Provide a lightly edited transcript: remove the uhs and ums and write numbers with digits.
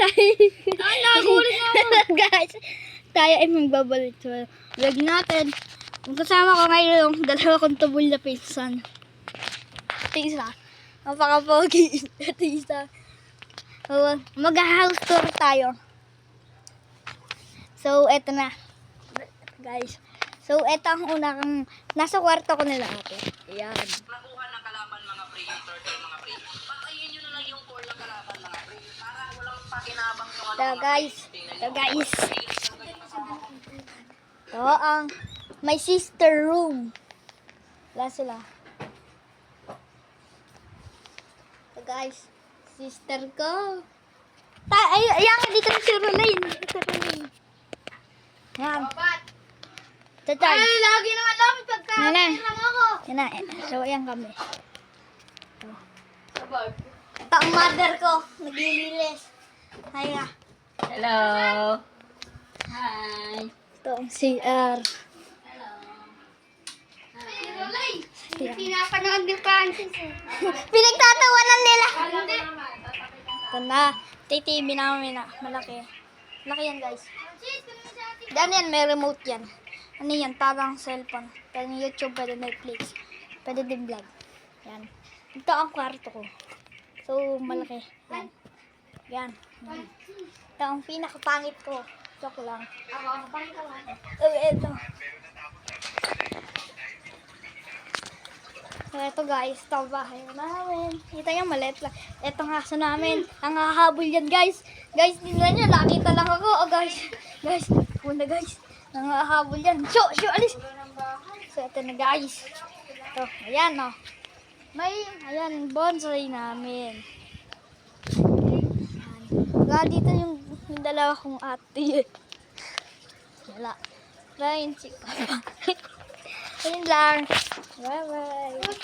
guys. Guys, tayo ay magbabalik sa vlog natin. Kung kasama ko ngayon yung dalawa kong tubol na pinsan. Ito isa. Napaka-pogi. Ito isa. Mag-house tour tayo. So, eto na. Guys. So, eto ang unang nasa kwarto ko nila ate. Ayan. Nakuha ng kalaban mga pre, turtle mga pre. Patayin nyo na lang yung core ng kalaban mga pre. Para walang pakinabang yung Ito guys. Ito guys. Ito ang my sister room. Wala sila. Ito guys. Sister ko. Ayan, dito na si Roline. Yan. Ito guys. Ay, lagi naman dapat pagkain lang ako. Yan na. So, ayan kami. Ito ang mother ko. Naglililis. Hiya. Hello. Hi. Ito ang CR. Pinapanood ni Francis eh. Pinagtatawanan nila. Hindi. Ito na. Ito yung TV namin na. Malaki. Malaki yan guys. Dan yan, may remote yan. Ano yan? Parang cellphone. Pwede YouTube, pwede Netflix. Pwede din vlog. Yan. Ito ang kwarto ko. So, malaki. Yan. Yan. Yan. Ito ang pinakapangit ko. Joke lang. Ako, pang kawan. Ito. So, ito guys. Ito ang bahay namin. Kita nyo, maliit lang. Ito ang aso namin. Ang hahabol yan guys. Guys, tingnan nyo. Nakita lang ako. Oh guys. Guys. Puna guys. Nangahabol yan. Shoo! Alis! So, ito na guys. Ito. Ayan o. May, ayan, bonsai namin. Ayan. Wala dito yung dalawa kong ate. Wala. Ryan, si Papa. Ayun lang. Bye-bye.